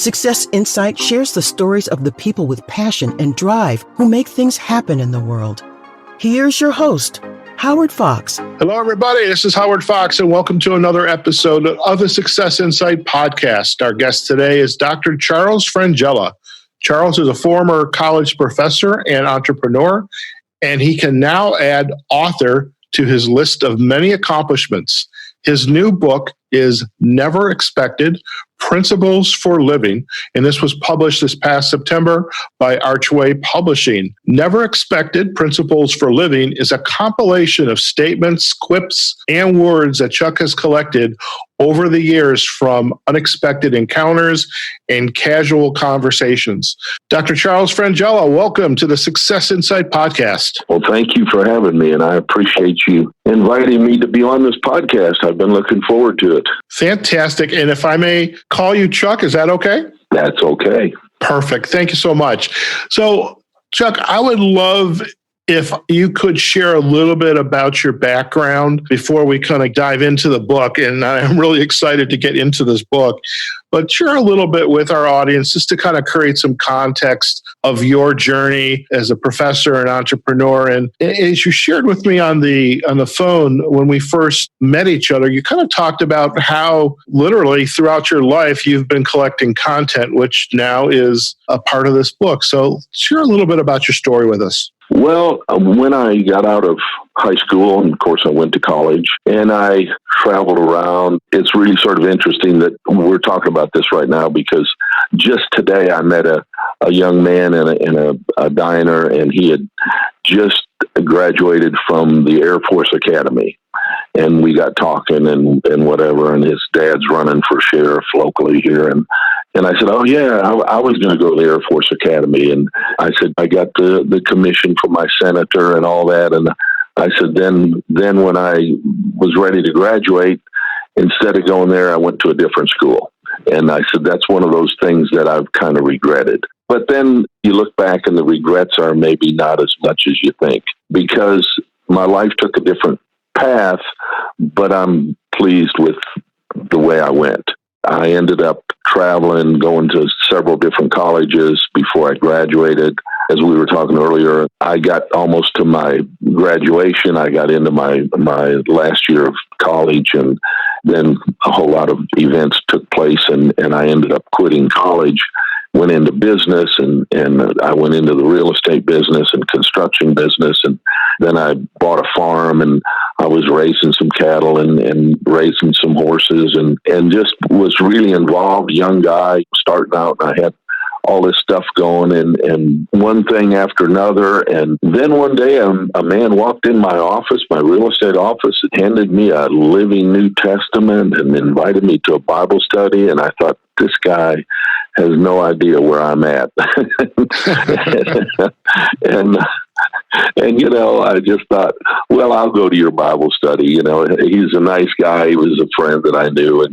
Success Insight shares the stories of the people with passion and drive who make things happen in the world. Here's your host, Howard Fox. Hello, everybody. This is Howard Fox, and welcome to another episode of the Success Insight podcast. Our guest today is Dr. Charles Frangella. Charles is a former college professor and entrepreneur, and he can now add author to his list of many accomplishments. His new book is Never Expected: Principles for Living, and this was published this past September by Archway Publishing. Never Expected: Principles for Living is a compilation of statements, quips, and words that Chuck has collected over the years from unexpected encounters and casual conversations. Dr. Charles Frangella, welcome to the Success Insight podcast. Well, thank you for having me, and I appreciate you inviting me to be on this podcast. I've been looking forward to it. Fantastic. And if I may call you Chuck, is that okay? That's okay. Perfect. Thank you so much. So, Chuck, I would love if you could share a little bit about your background before we kind of dive into the book. And I'm really excited to get into this book. But share a little bit with our audience just to kind of create some context of your journey as a professor and entrepreneur. And as you shared with me on the phone when we first met each other, you kind of talked about how literally throughout your life you've been collecting content, which now is a part of this book. So share a little bit about your story with us. Well, when I got out of high school, and of course I went to college, and I traveled around, it's really sort of interesting that we're talking about this right now because just today I met a young man in a diner, and he had just graduated from the Air Force Academy. And we got talking and whatever, and his dad's running for sheriff locally here. And I said, oh, yeah, I was going to go to the Air Force Academy. And I said, I got the commission from my senator and all that. And I said, then when I was ready to graduate, instead of going there, I went to a different school. And I said, that's one of those things that I've kind of regretted. But then you look back and the regrets are maybe not as much as you think, because my life took a different path, but I'm pleased with the way I went. I ended up traveling, going to several different colleges before I graduated. As we were talking earlier, I got almost to my graduation. I got into my last year of college, and then a whole lot of events took place, and I ended up quitting college, went into business, and I went into the real estate business and construction business, and then I bought a farm, and I was raising some cattle and raising some horses, and just was really involved, young guy, starting out, and I had all this stuff going, and one thing after another. And then one day a man walked in my office, my real estate office, and handed me a living New Testament and invited me to a Bible study. And I thought, this guy has no idea where I'm at. And, you know, I just thought, well, I'll go to your Bible study. You know, he's a nice guy. He was a friend that I knew.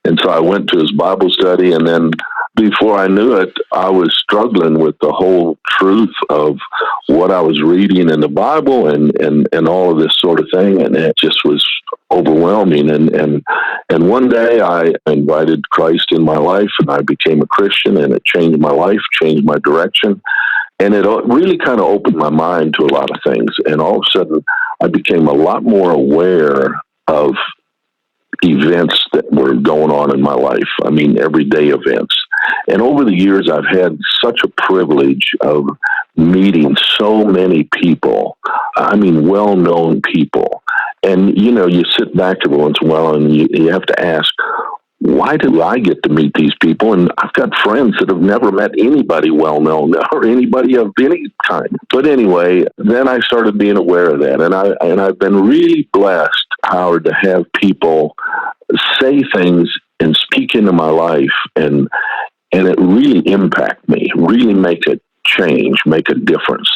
And so I went to his Bible study, and then before I knew it, I was struggling with the whole truth of what I was reading in the Bible and all of this sort of thing. And it just was overwhelming. And one day I invited Christ in my life, and I became a Christian, and it changed my life, changed my direction. And it really kind of opened my mind to a lot of things. And all of a sudden, I became a lot more aware of events that were going on in my life. I mean, everyday events. And over the years, I've had such a privilege of meeting so many people. I mean, well-known people. And, you know, you sit back every once in a while and you have to ask, why do I get to meet these people? And I've got friends that have never met anybody well-known or anybody of any kind. But anyway, then I started being aware of that. And I've been really blessed, Howard, to have people say things and speak into my life, and it really impact me, really make a change, make a difference.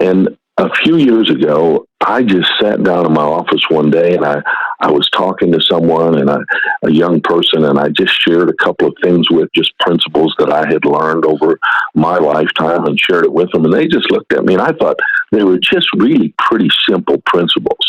And a few years ago, I just sat down in my office one day, and I was talking to someone, and a young person, and I just shared a couple of things with, just principles that I had learned over my lifetime, and shared it with them. And they just looked at me, and I thought they were just really pretty simple principles.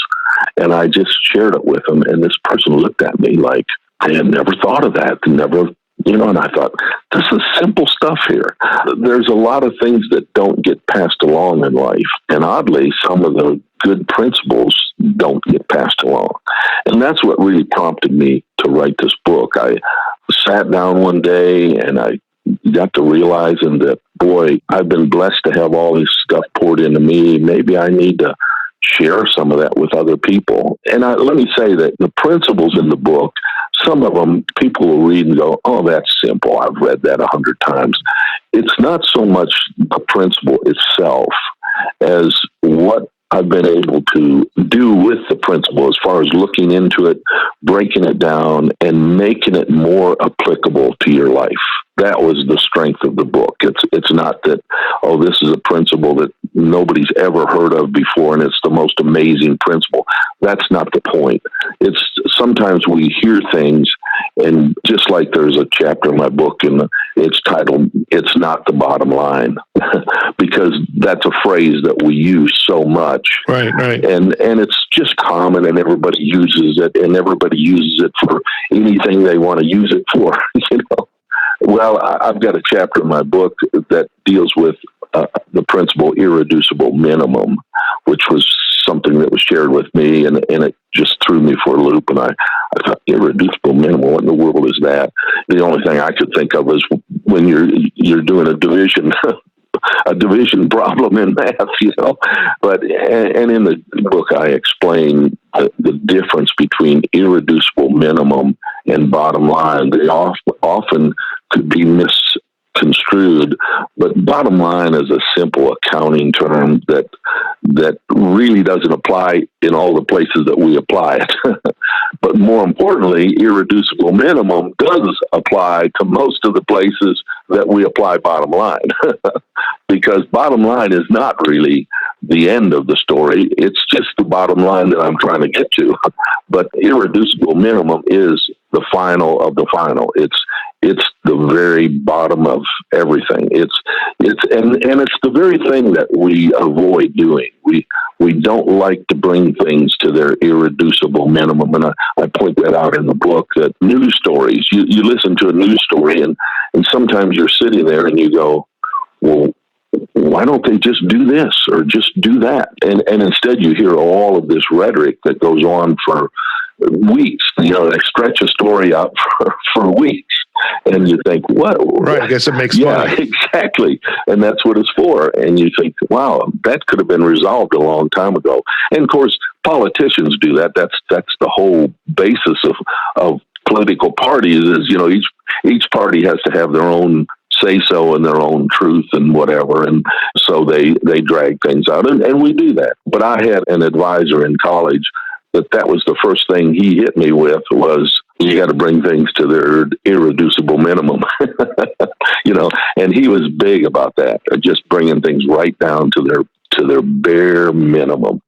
And I just shared it with them, and this person looked at me like, I had never thought of that, never And I thought, this is simple stuff here. There's a lot of things that don't get passed along in life. And oddly, some of the good principles don't get passed along. And that's what really prompted me to write this book. I sat down one day and I got to realizing that, boy, I've been blessed to have all this stuff poured into me. Maybe I need to share some of that with other people. And let me say that the principles in the book, some of them people will read and go, oh, that's simple. I've read that 100 times. It's not so much the principle itself as what I've been able to do with the principle as far as looking into it, breaking it down, and making it more applicable to your life. That was the strength of the book. It's not that, oh, this is a principle that nobody's ever heard of before and it's the most amazing principle. That's not the point. It's sometimes we hear things, and just like there's a chapter in my book and it's titled, "It's Not the Bottom Line," because that's a phrase that we use so much. Right. And it's just common, and everybody uses it, and everybody uses it for anything they want to use it for, Well, I've got a chapter in my book that deals with the principle irreducible minimum, which was something that was shared with me, and it just threw me for a loop. And I thought, irreducible minimum, what in the world is that? The only thing I could think of is when you're doing a division a division problem in math, But and in the book, I explain the difference between irreducible minimum and bottom line. They often could be misconstrued, but bottom line is a simple accounting term that really doesn't apply in all the places that we apply it. But more importantly, irreducible minimum does apply to most of the places that we apply bottom line. Because bottom line is not really the end of the story. It's just the bottom line that I'm trying to get to. But irreducible minimum is the final of the final. It's the very bottom of everything. It's the very thing that we avoid doing. We don't like to bring things to their irreducible minimum. And I point that out in the book, that news stories, you listen to a news story and sometimes you're sitting there and you go, well, why don't they just do this or just do that? And instead you hear all of this rhetoric that goes on for weeks. They stretch a story out for weeks. And you think, what? Right, I guess it makes money. Yeah, exactly. And that's what it's for. And you think, wow, that could have been resolved a long time ago. And of course, politicians do that. That's the whole basis of political parties is, each party has to have their own say-so and their own truth and whatever. And so they drag things out. And we do that. But I had an advisor in college that was the first thing he hit me with was, you got to bring things to their irreducible minimum, and he was big about that, just bringing things right down to their bare minimum.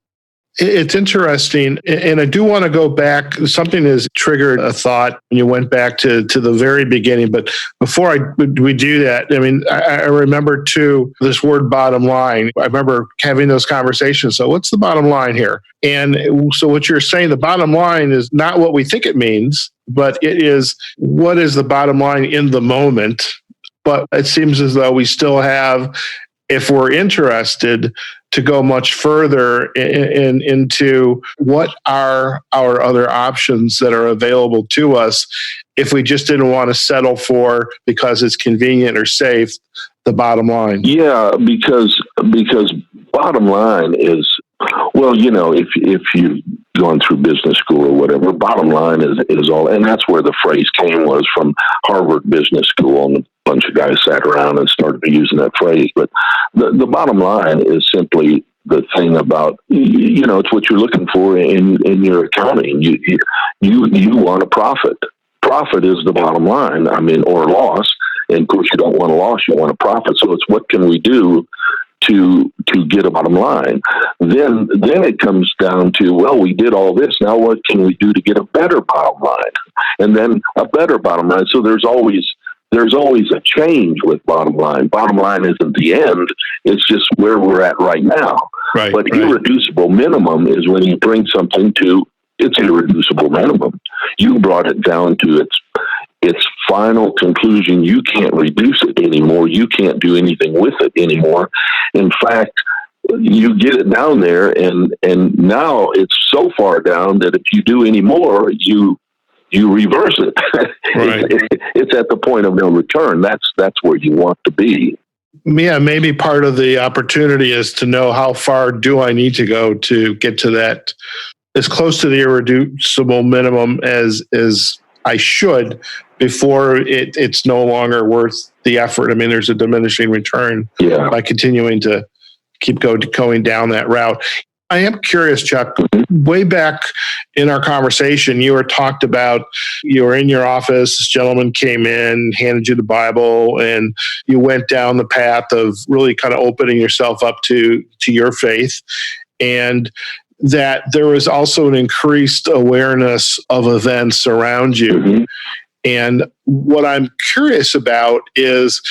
It's interesting, and I do want to go back. Something has triggered a thought when you went back to the very beginning. But before we do that, I remember too this word bottom line. I remember having those conversations. So what's the bottom line here? And so what you're saying, the bottom line is not what we think it means, but it is what is the bottom line in the moment. But it seems as though we still have, if we're interested, to go much further into what are our other options that are available to us if we just didn't want to settle for, because it's convenient or safe, the bottom line. Yeah, because bottom line is, well, if you've gone through business school or whatever, bottom line is all, and that's where the phrase came, was from Harvard Business School, and a bunch of guys sat around and started using that phrase. But the bottom line is simply the thing about, it's what you're looking for in your accounting. You want a profit. Profit is the bottom line, or loss. And of course, you don't want a loss, you want a profit. So it's what can we do to get a bottom line? Then it comes down to, well, we did all this. Now what can we do to get a better bottom line? And then a better bottom line. So there's always a change with bottom line. Bottom line isn't the end. It's just where we're at right now. Right, but irreducible minimum is when you bring something to its irreducible minimum. You brought it down to its final conclusion. You can't reduce it anymore. You can't do anything with it anymore. In fact, you get it down there, and now it's so far down that if you do any more, you reverse it. Right. It's at the point of no return. That's where you want to be. Yeah, maybe part of the opportunity is to know how far do I need to go to get to that, as close to the irreducible minimum as I should, before it's no longer worth the effort. I mean, there's a diminishing return by continuing to keep going down that route. I am curious, Chuck, way back in our conversation, you were talked about, you were in your office, this gentleman came in, handed you the Bible, and you went down the path of really kind of opening yourself up to your faith. And that there was also an increased awareness of events around you. Mm-hmm. And what I'm curious about is,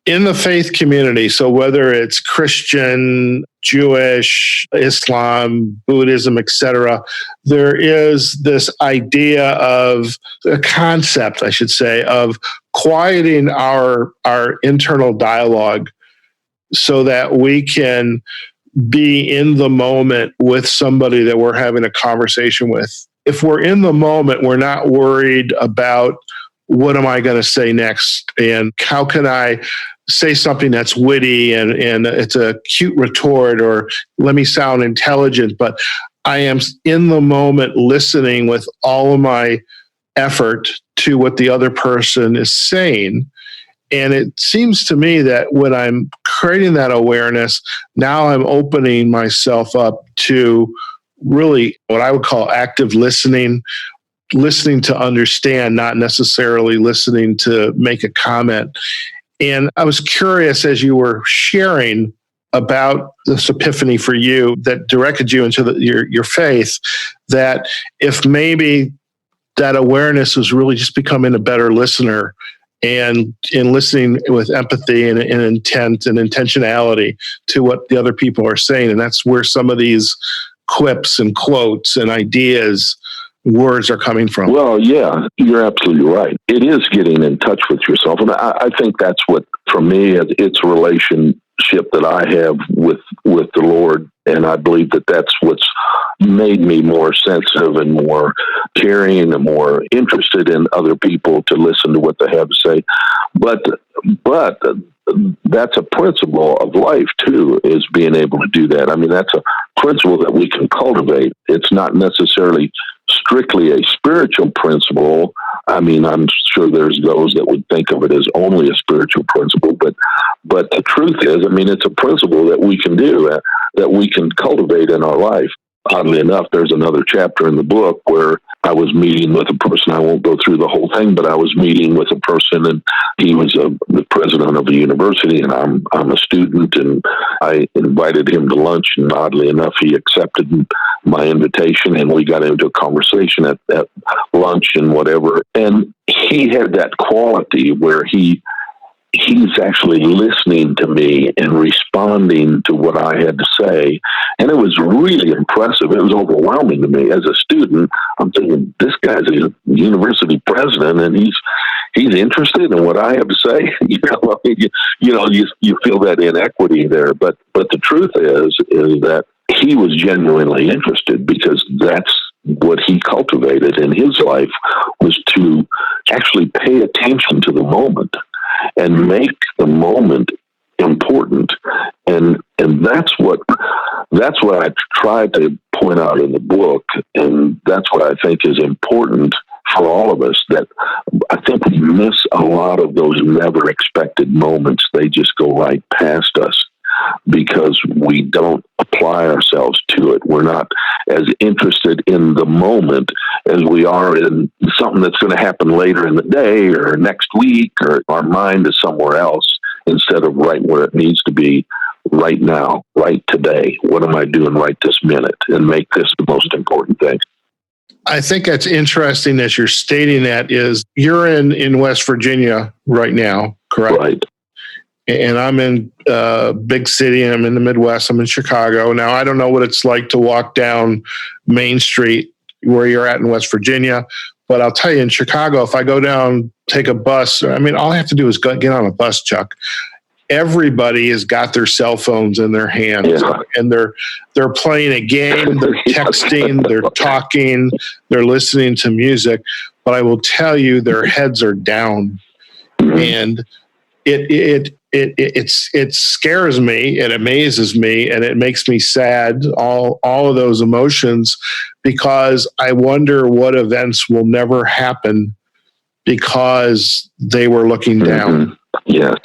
in the faith community, so whether it's Christian, Jewish, Islam, Buddhism, etc., there is this idea of a concept, I should say, of quieting our internal dialogue so that we can be in the moment with somebody that we're having a conversation with. If we're in the moment, we're not worried about what am I going to say next and how can I say something that's witty and it's a cute retort, or let me sound intelligent, but I am in the moment listening with all of my effort to what the other person is saying. And it seems to me that when I'm creating that awareness, now I'm opening myself up to really what I would call active listening to understand, not necessarily listening to make a comment. And I was curious, as you were sharing about this epiphany for you that directed you into your faith, that if maybe that awareness was really just becoming a better listener and in listening with empathy and intent and intentionality to what the other people are saying. And that's where some of these quips and quotes and ideas, words are coming from. Well, yeah, you're absolutely right. It is getting in touch with yourself. And I think that's what, for me, it's a relationship that I have with the Lord. And I believe that that's what's made me more sensitive and more caring and more interested in other people to listen to what they have to say. But that's a principle of life, too, is being able to do that. I mean, that's a principle that we can cultivate. It's not necessarily strictly a spiritual principle. I mean, I'm sure there's those that would think of it as only a spiritual principle, but the truth is, I mean, it's a principle that we can do, that we can cultivate in our life. Oddly enough, there's another chapter in the book where I was meeting with a person. I won't go through the whole thing, but I was meeting with a person, and he was the president of a university, and I'm a student, and I invited him to lunch, and oddly enough, he accepted my invitation, and we got into a conversation at lunch and whatever. And he had that quality where he's actually listening to me and responding to what I had to say. And it was really impressive. It was overwhelming to me. As a student, I'm thinking, this guy's a university president and he's interested in what I have to say. You feel that inequity there. But the truth is that he was genuinely interested, because that's what he cultivated in his life, was to actually pay attention to the moment and make the moment important. And that's what I try to point out in the book, and that's what I think is important for all of us, that I think we miss a lot of those never expected moments. They just go right past us because we don't apply ourselves to it. We're not as interested in the moment as we are in something that's going to happen later in the day or next week, or our mind is somewhere else instead of right where it needs to be, right now, right today. What am I doing right this minute? And make this the most important thing. I think that's interesting as you're stating that. Is you're in West Virginia right now, correct? Right. And I'm in a big city, and I'm in the Midwest. I'm in Chicago. Now, I don't know what it's like to walk down Main Street where you're at in West Virginia, But I'll tell you, in Chicago, if I go down, take a bus, I mean, all I have to do is get on a bus, Chuck. Everybody has got their cell phones in their hands, and they're playing a game, they're texting, they're talking, they're listening to music. But I will tell you, their heads are down, and it scares me, it amazes me, and it makes me sad. All of those emotions, because I wonder what events will never happen because they were looking down. Yes.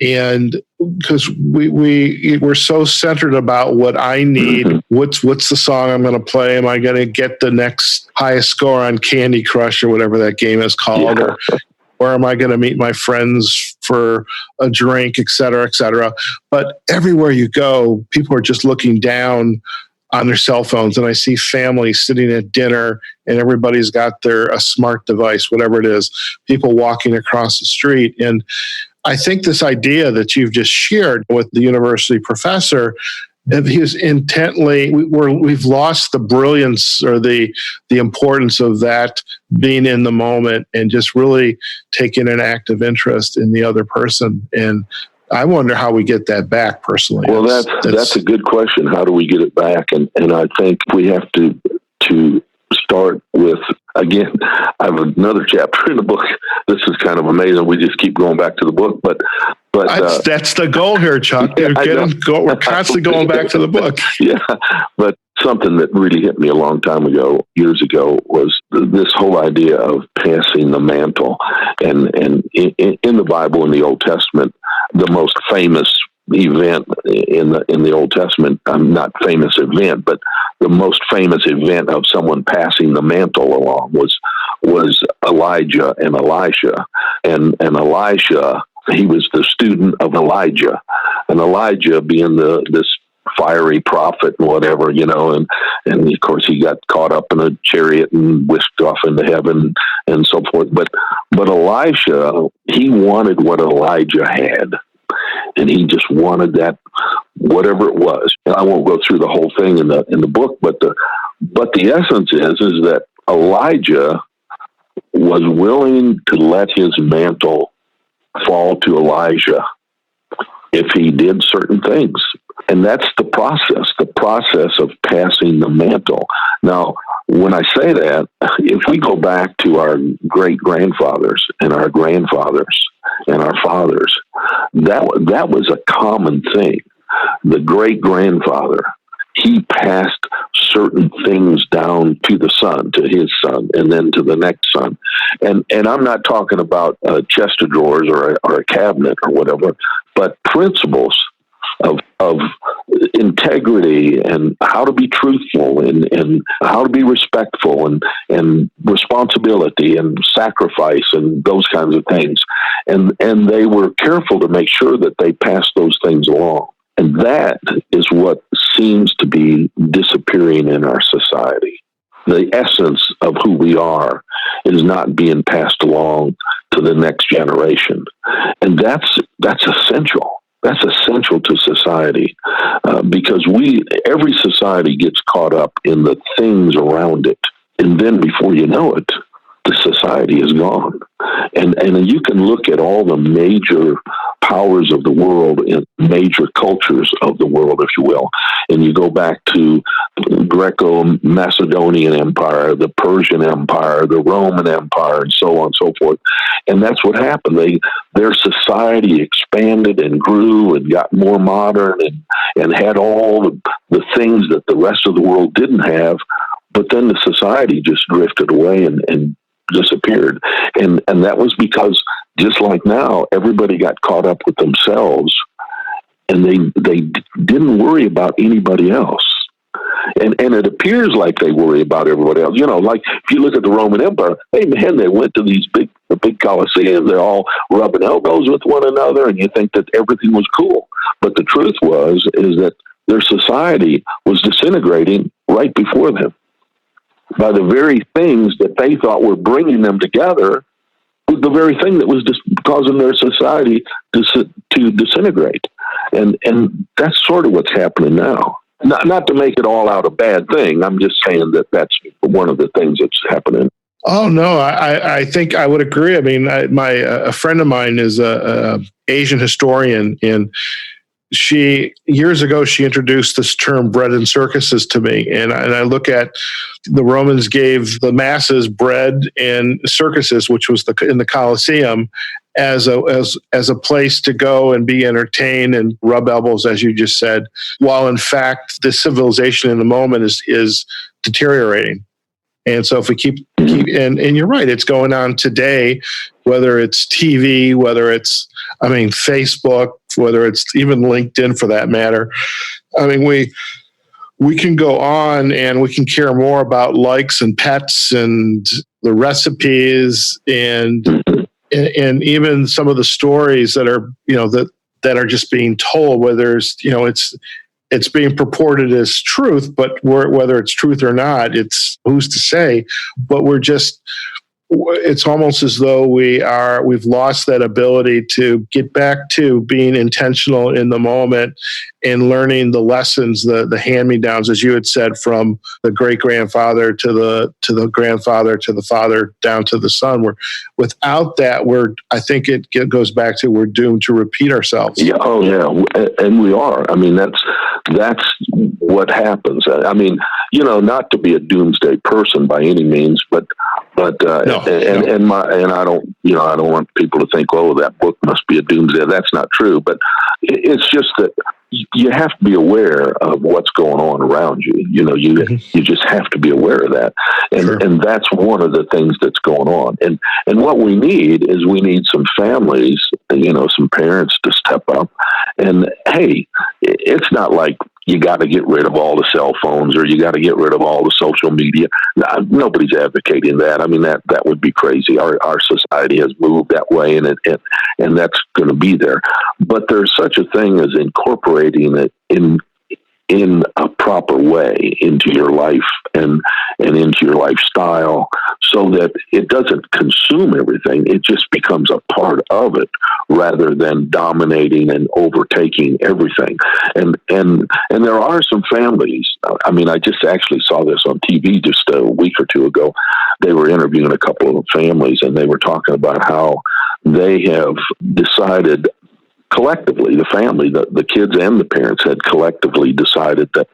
And because we're so centered about what I need, what's the song I'm going to play? Am I going to get the next highest score on Candy Crush or whatever that game is called? Or am I going to meet my friends for a drink, et cetera, et cetera? But everywhere you go, people are just looking down on their cell phones. And I see families sitting at dinner and everybody's got a smart device, whatever it is, people walking across the street. And I think this idea that you've just shared with the university professor, he was intently, we've lost the brilliance or the importance of that being in the moment and just really taking an active interest in the other person. And I wonder how we get that back personally. Well, that's a good question. How do we get it back? And I think we have to start with, again, I have another chapter in the book. This is kind of amazing. We just keep going back to the book, but that's the goal here, Chuck. We're constantly going back to the book. Yeah, but something that really hit me a long time ago, years ago, was this whole idea of passing the mantle. And in the Bible, in the Old Testament, the most famous event in the Old Testament, not famous event, but the most famous event of someone passing the mantle along was Elijah and Elisha. And Elisha, he was the student of Elijah, and Elijah being this fiery prophet and whatever, and of course he got caught up in a chariot and whisked off into heaven and so forth. But Elisha, he wanted what Elijah had. And he just wanted that, whatever it was. And I won't go through the whole thing in the book, but the essence is that Elijah was willing to let his mantle fall to Elijah if he did certain things. And that's the process of passing the mantle. Now, when I say that, if we go back to our great-grandfathers and our grandfathers and our fathers, that was a common thing. The great-grandfather, he passed certain things down to the son, to his son, and then to the next son. And I'm not talking about a chest of drawers or a cabinet or whatever, but principles of integrity and how to be truthful and how to be respectful and responsibility and sacrifice and those kinds of things. And they were careful to make sure that they passed those things along. And that is what seems to be disappearing in our society. The essence of who we are is not being passed along to the next generation. And that's essential. That's essential to society because every society gets caught up in the things around it. And then before you know it, the society is gone. And you can look at all the major powers of the world and major cultures of the world, if you will. And you go back to the Greco-Macedonian Empire, the Persian Empire, the Roman Empire, and so on and so forth. And that's what happened. Their society expanded and grew and got more modern and had all the things that the rest of the world didn't have. But then the society just drifted away and disappeared. And that was because, just like now, everybody got caught up with themselves and they didn't worry about anybody else. And it appears like they worry about everybody else. Like if you look at the Roman Empire, hey man, they went to the big Colosseum, they're all rubbing elbows with one another, and you think that everything was cool. But the truth is that their society was disintegrating right before them. By the very things that they thought were bringing them together, was the very thing that was just causing their society to disintegrate. And that's sort of what's happening now. Not to make it all out a bad thing. I'm just saying that that's one of the things that's happening. Oh no, I think I would agree. I mean, a friend of mine is a Asian historian, and she years ago she introduced this term bread and circuses to me, and I look at the Romans gave the masses bread and circuses, which was in the Colosseum, as a place to go and be entertained and rub elbows, as you just said, while in fact the civilization in the moment is deteriorating. And so if we keep and you're right, it's going on today, whether it's TV, whether it's, I mean, Facebook, whether it's even LinkedIn for that matter. I mean, we can go on and we can care more about likes and pets and the recipes and even some of the stories that are, that are just being told, whether it's being purported as truth, but whether it's truth or not, it's who's to say. But it's almost as though we've lost that ability to get back to being intentional in the moment and learning the lessons, the hand-me-downs, as you had said, from the great-grandfather to the grandfather to the father down to the son. Without that, I think it goes back to we're doomed to repeat ourselves. Yeah, oh yeah, and we are. I mean, that's what happens. I mean, not to be a doomsday person by any means, but no. And I don't want people to think, oh, that book must be a doomsday. That's not true, but it's just that you have to be aware of what's going on around you. You just have to be aware of that, and that's one of the things that's going on. And what we need is some families, some parents to step up. And hey, it's not like you got to get rid of all the cell phones or you got to get rid of all the social media. Nobody's advocating that. I mean, that would be crazy. Our society has moved that way, and that's going to be there. But there's such a thing as incorporating it in a proper way into your life and into your lifestyle, so that it doesn't consume everything. It just becomes a part of it rather than dominating and overtaking everything. And there are some families. I mean, I just actually saw this on TV just a week or two ago. They were interviewing a couple of families, and they were talking about how they have decided collectively, the family, the kids and the parents had collectively decided that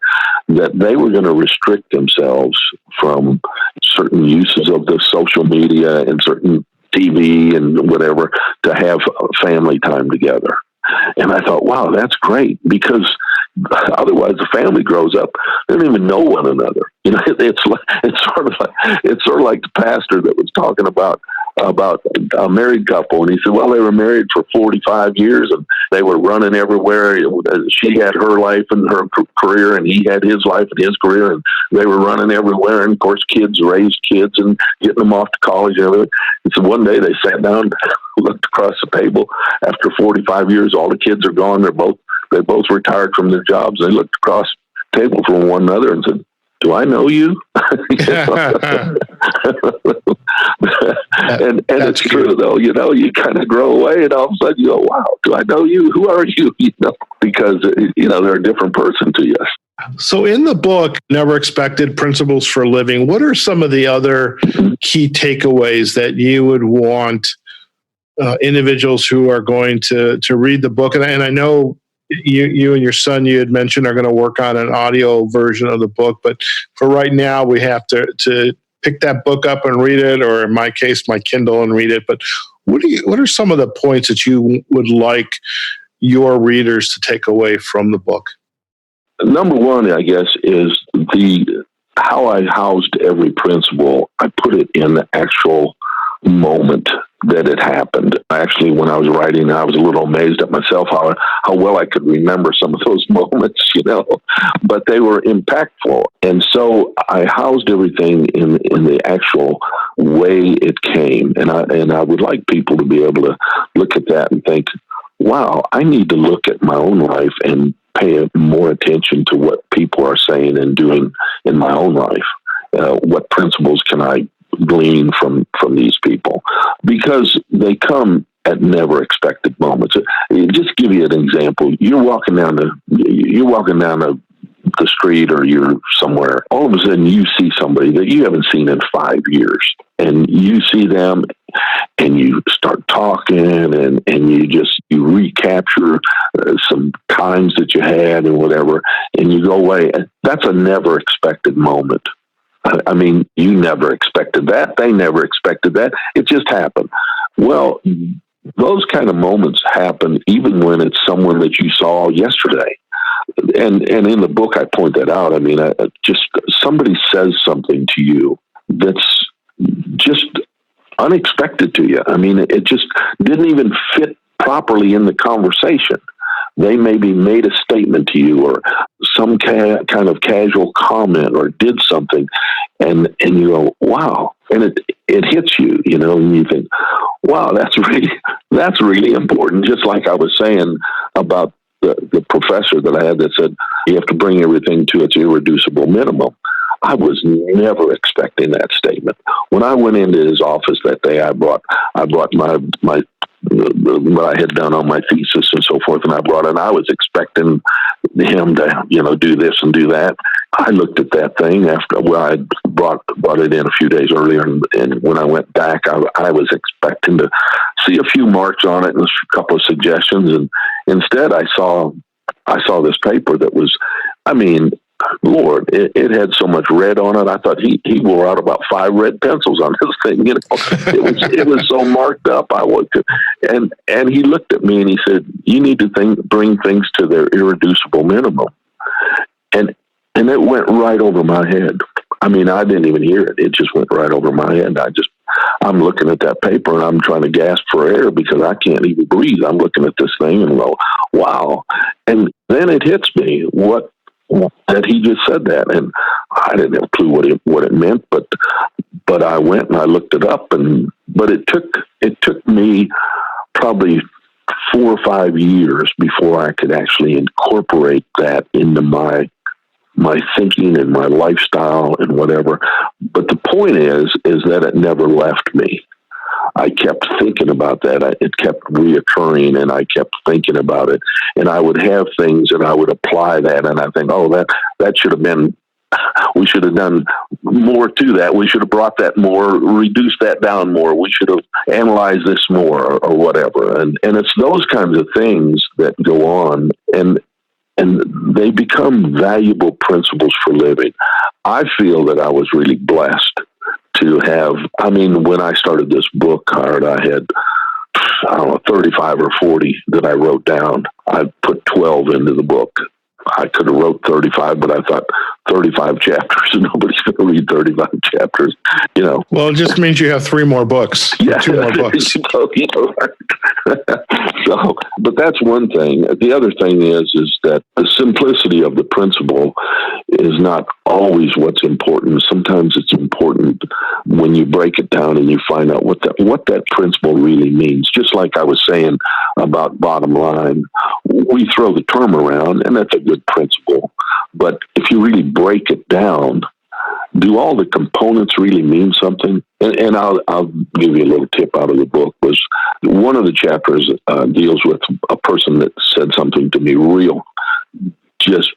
they were going to restrict themselves from certain uses of the social media and certain TV and whatever to have family time together. And I thought, wow, that's great, because otherwise the family grows up, they don't even know one another. It's sort of like the pastor that was talking about a married couple, and he said, well, they were married for 45 years and they were running everywhere. She had her life and her career, and he had his life and his career, and they were running everywhere. And of course, kids raised kids and getting them off to college and everything. And so one day they sat down, looked across the table. After 45 years, all the kids are gone. They both retired from their jobs. They looked across the table from one another and said, do I know you? and it's true, though. You kind of grow away, and all of a sudden you go, wow, do I know you? Who are you? Because they're a different person to you. So in the book, Never Expected Principles for Living, what are some of the other key takeaways that you would want individuals who are going to read the book? And I know you and your son, you had mentioned, are going to work on an audio version of the book, but for right now, we have to pick that book up and read it, or in my case, my Kindle, and read it. But what are some of the points that you would like your readers to take away from the book? Number one, I guess, is how I housed every principle. I put it in the actual moment that it happened. Actually, when I was writing, I was a little amazed at myself how well I could remember some of those moments, but they were impactful. And so I housed everything in the actual way it came. And I would like people to be able to look at that and think, wow, I need to look at my own life and pay more attention to what people are saying and doing in my own life. What principles can I glean from these people? Because they come at never expected moments. Just give you an example. You're walking down the the street or you're somewhere, all of a sudden you see somebody that you haven't seen in 5 years, and you see them and you start talking and you recapture some times that you had and whatever, and you go away. That's a never expected moment. I mean, you never expected that. They never expected that. It just happened. Well, those kind of moments happen even when it's someone that you saw yesterday. And in the book, I point that out. I mean, just somebody says something to you that's just unexpected to you. I mean, it just didn't even fit properly in the conversation. They maybe made a statement to you or some kind of casual comment or did something, and you go, wow. And it hits you, you know, and you think, wow, that's really important. Just like I was saying about the professor that I had that said, you have to bring everything to its irreducible minimum. I was never expecting that statement. When I went into his office that day, I brought my what I had done on my thesis and so forth, and I was expecting him to, you know, do this and do that. I looked at that thing after I had brought it in a few days earlier, and when I went back, I was expecting to see a few marks on it and a couple of suggestions, and instead I saw this paper that was, I mean, Lord, it had so much red on it. I thought he wore out about 5 red pencils on this thing. You know, it was so marked up. And he looked at me and he said, "You need to bring things to their irreducible minimum." And it went right over my head. I mean, I didn't even hear it. It just went right over my head. I'm looking at that paper and I'm trying to gasp for air because I can't even breathe. I'm looking at this thing and go, wow. And then it hits me that he just said that, and I didn't have a clue what it meant, but I went and I looked it up, but it took me probably 4 or 5 years before I could actually incorporate that into my thinking and my lifestyle and whatever. But the point is that it never left me. I kept thinking about that. It kept reoccurring, and I kept thinking about it. And I would have things, and I would apply that, and I think, oh, that should have been. We should have done more to that. We should have brought that more, reduced that down more. We should have analyzed this more, or whatever. And it's those kinds of things that go on, and they become valuable principles for living. I feel that I was really blessed to have, I mean, when I started this book, Howard, I had, 35 or 40 that I wrote down. I put 12 into the book. I could have wrote 35, but I thought 35 chapters, and nobody's going to read 35 chapters, you know. Well, it just means you have 3 more books. Yeah. 2 more books. So, but that's one thing. The other thing is that the simplicity of the principle is not always what's important. Sometimes it's important when you break it down and you find out what that principle really means. Just like I was saying about bottom line, we throw the term around, and that's a good principle. But if you really break it down, do all the components really mean something? And I'll give you a little tip out of the book. Was one of the chapters deals with a person that said something to me just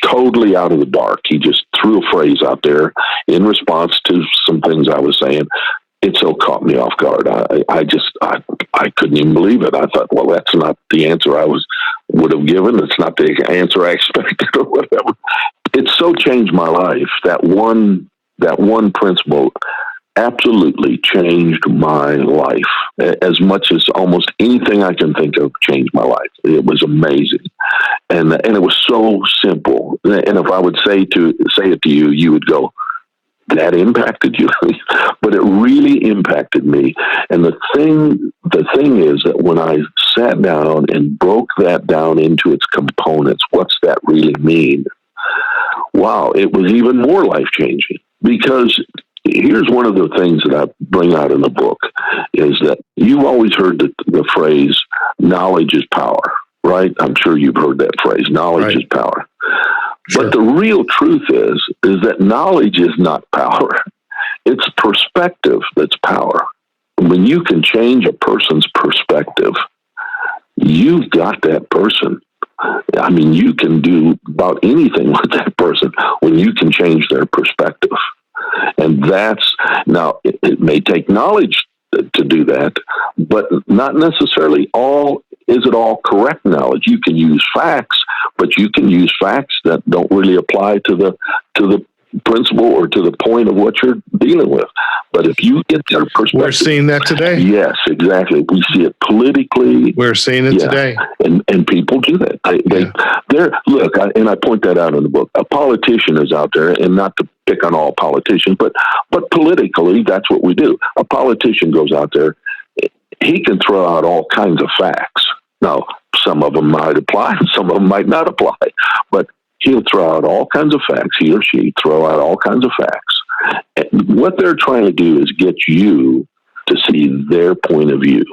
totally out of the dark. He just threw a phrase out there in response to some things I was saying. It so caught me off guard. I couldn't even believe it. I thought, well, that's not the answer I would have given. It's not the answer I expected or whatever. It so changed my life. That one principle absolutely changed my life as much as almost anything I can think of changed my life. It was amazing. And it was so simple. And if I would say it to you, you would go, that impacted you. But it really impacted me. And the thing is that when I sat down and broke that down into its components, what's that really mean? Wow, it was even more life-changing. Because here's one of the things that I bring out in the book is that you've always heard the phrase, knowledge is power, right? I'm sure you've heard that phrase, knowledge is power. Sure. But the real truth is that knowledge is not power. It's perspective that's power. When you can change a person's perspective, you've got that person. I mean, you can do about anything with that person when you can change their perspective. And now, it may take knowledge to do that, but not necessarily is it all correct knowledge. You can use facts, but you can use facts that don't really apply to the principle or to the point of what you're dealing with. But if you get their perspective, we're seeing that today. Yes, exactly. We see it politically. We're seeing it today, and people do that. I point that out in the book. A politician is out there, and not to pick on all politicians, but politically, that's what we do. A politician goes out there. He can throw out all kinds of facts. Now, some of them might apply, some of them might not apply, but he'll throw out all kinds of facts. He or she throw out all kinds of facts. And what they're trying to do is get you to see their point of view.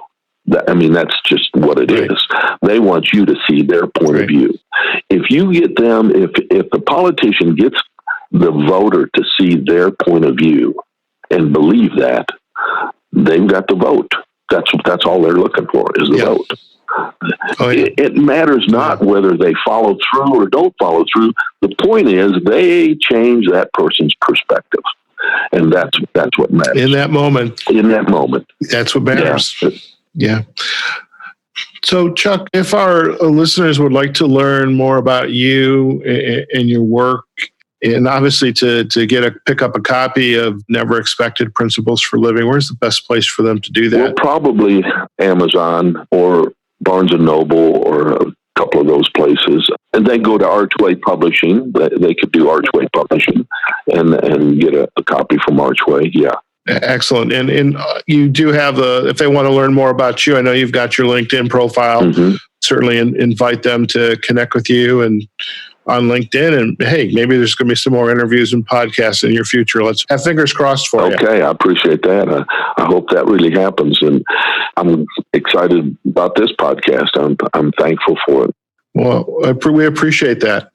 That's just what it is. They want you to see their point of view. If you get them, if the politician gets the voter to see their point of view and believe that, they've got the vote. That's all they're looking for is the vote. It matters not whether they follow through or don't follow through. The point is they change that person's perspective, and that's what matters in that moment. That's what matters. Yeah. So, Chuck, if our listeners would like to learn more about you and your work, and obviously to pick up a copy of Never Expected Principles for Living, where's the best place for them to do that? Well, probably Amazon or Barnes & Noble or a couple of those places. And then go to Archway Publishing. They could do Archway Publishing and get a copy from Archway. Yeah. Excellent. And you do have if they want to learn more about you, I know you've got your LinkedIn profile. Mm-hmm. Certainly invite them to connect with you and on LinkedIn. And hey, maybe there's going to be some more interviews and podcasts in your future. Let's have fingers crossed for you. Okay, I appreciate that. I hope that really happens. And I'm excited about this podcast. I'm thankful for it. Well, we appreciate that.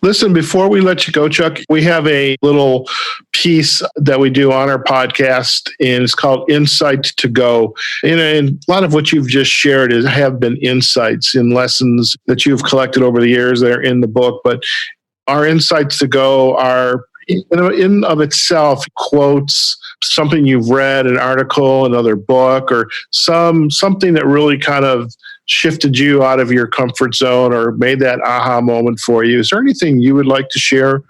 Listen, before we let you go, Chuck, we have a little piece that we do on our podcast, and it's called Insight to Go. And a lot of what you've just shared have been insights and lessons that you've collected over the years that are in the book. But our Insights to Go are, in of itself, quotes, something you've read, an article, another book, or something that really kind of shifted you out of your comfort zone or made that aha moment for you. Is there anything you would like to share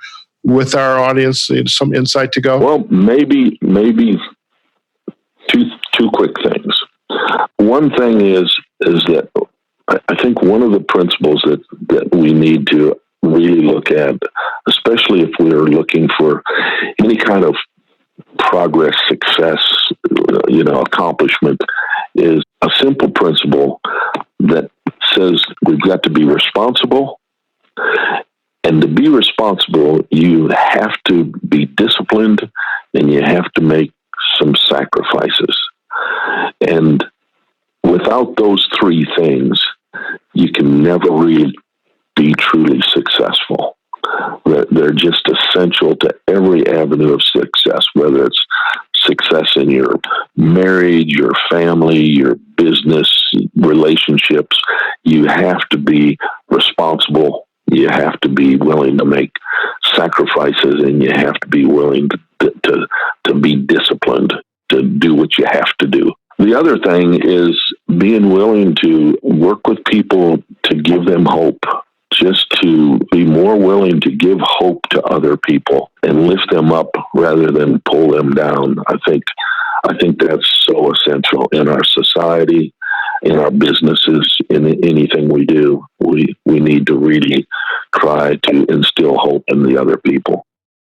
with our audience, some insight to go? Well, maybe two quick things. One thing is that I think one of the principles that we need to really look at, especially if we're looking for any kind of progress, success, accomplishment, is a simple principle that says we've got to be responsible. And to be responsible, you have to be disciplined and you have to make some sacrifices. And without those three things, you can never really be truly successful. They're just essential to every avenue of success, whether it's success in your marriage, your family, your business, relationships. You have to be responsible. You have to be willing to make sacrifices, and you have to be willing to be disciplined, to do what you have to do. The other thing is being willing to work with people to give them hope, just to be more willing to give hope to other people and lift them up rather than pull them down. I think that's so essential in our society, in our businesses, in anything we do. We need to really try to instill hope in the other people.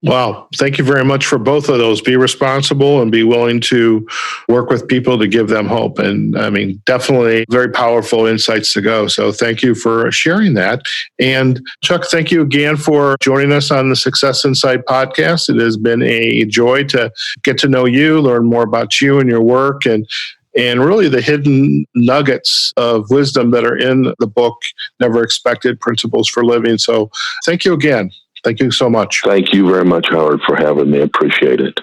Wow. Thank you very much for both of those. Be responsible and be willing to work with people to give them hope. And definitely very powerful insights to go. So thank you for sharing that. And Chuck, thank you again for joining us on the Success Insight podcast. It has been a joy to get to know you, learn more about you and your work, and really the hidden nuggets of wisdom that are in the book, Never Expected Principles for Living. So thank you again. Thank you so much. Thank you very much, Howard, for having me. I appreciate it.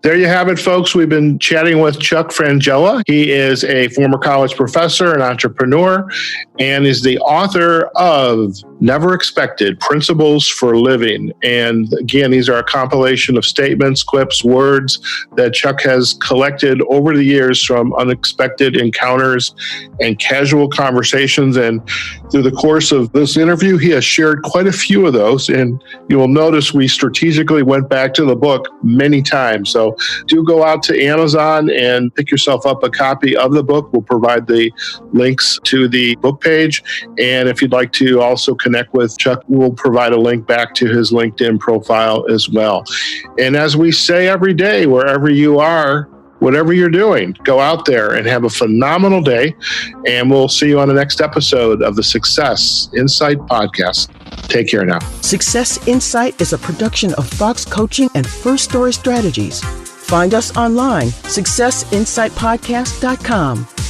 There you have it, folks. We've been chatting with Chuck Frangella. He is a former college professor and entrepreneur and is the author of Never Expected: Principles for Living. And again, these are a compilation of statements, quips, words that Chuck has collected over the years from unexpected encounters and casual conversations. And through the course of this interview, he has shared quite a few of those. And you will notice we strategically went back to the book many times. So do go out to Amazon and pick yourself up a copy of the book. We'll provide the links to the book page. And if you'd like to also connect with Chuck, we'll provide a link back to his LinkedIn profile as well. And as we say every day, wherever you are, whatever you're doing, go out there and have a phenomenal day. And we'll see you on the next episode of the Success Insight Podcast. Take care now. Success Insight is a production of Fox Coaching and First Story Strategies. Find us online, successinsightpodcast.com.